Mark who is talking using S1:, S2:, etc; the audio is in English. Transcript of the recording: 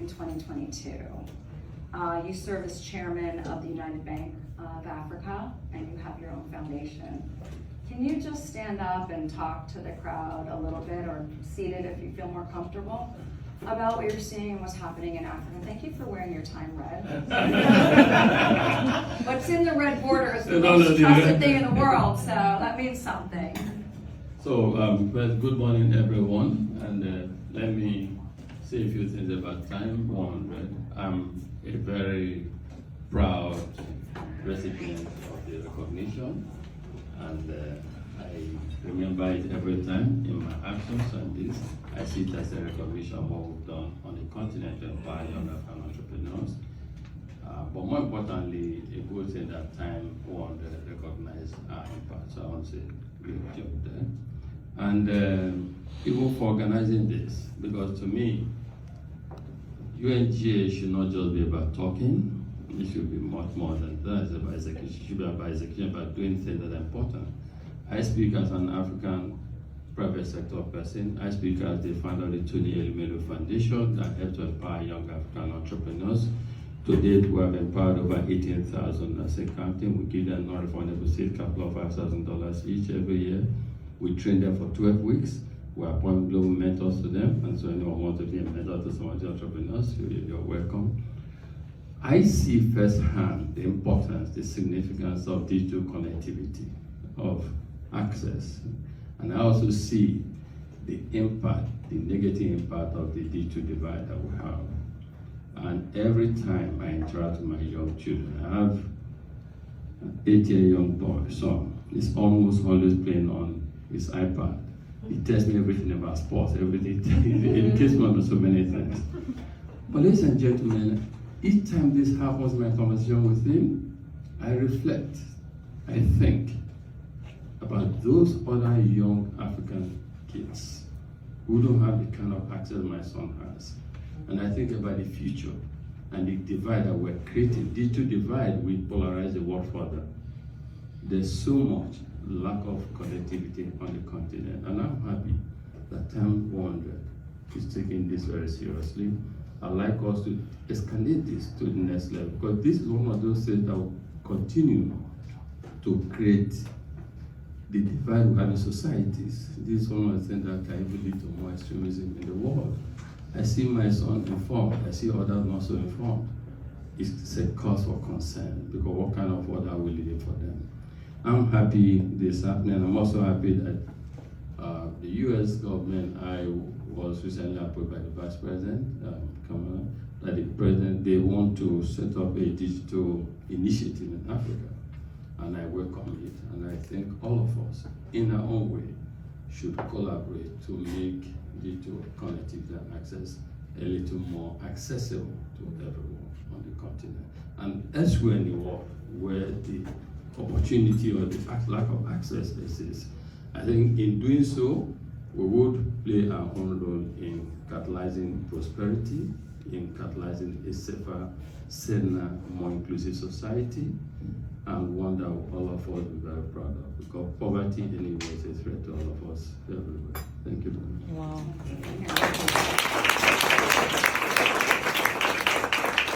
S1: in 2022. You serve as chairman of the United Bank of Africa, and you have your own foundation. Can you just stand up and talk to the crowd a little bit, or seated if you feel more comfortable, about what you're seeing and what's happening in Africa? Thank you for wearing your time red. What's in the red border is the most trusted thing in the world, so that means something.
S2: So, well, good morning, everyone, and let me say a few things about TIME100. I'm a very proud recipient of the recognition, and I remember it every time in my actions, and this I see it as a recognition of what we've done on the continent to empower young African entrepreneurs. But more importantly, a good thing that TIME100 recognized our impact. So I want to say great job there. And even for organizing this, because to me, UNGA should not just be about talking. It should be much more than that. It's about execution. It should be about execution, about doing things that are important. I speak as an African private sector person. I speak as the founder of the Elumelu Foundation that helps to empower young African entrepreneurs. To date, we have empowered over 18,000 as a counting. We give them non-refundable seed capital of $5,000 each every year. We train them for 12 weeks. We appoint global mentors to them, and so anyone wants to be a mentor to some of the entrepreneurs, you're welcome. I see firsthand the importance, the significance of digital connectivity, of access, and I also see the impact, the negative impact of the digital divide that we have. And every time I interact with my young children, I have an 8-year young boy, son. He's almost always playing on his iPad. He tells me everything about sports, everything. He educates me on so many things. But ladies and gentlemen, each time this happens in my conversation with him, I reflect, I think about those other young African kids who don't have the kind of access my son has. And I think about the future and the divide that we're creating. Digital divide will polarize the world further. There's so much lack of connectivity on the continent, and I'm happy that TIME100 is taking this very seriously. I'd like us to escalate this to the next level, because this is one of those things that will continue to create the divide we have in societies. This is one of the things that can even lead to more extremism in the world. I see my son informed, I see others not so informed. It's a cause for concern, because what kind of world are we living for them? I'm happy this is happening. I'm also happy that the US government, I was recently approached by the Vice President, Kamala, that the President, they want to set up a digital initiative in Africa. And I welcome it. And I think all of us, in our own way, should collaborate to make digital connectivity and access a little more accessible to everyone on the continent. And elsewhere in the world, where the opportunity or the lack of access exists, I think in doing so, we would play our own role in catalyzing prosperity, in catalyzing a safer, saner, more inclusive society, and one that all of us will be very proud of, because poverty anyway is a threat to all of us everywhere. Thank you very much.
S1: Wow.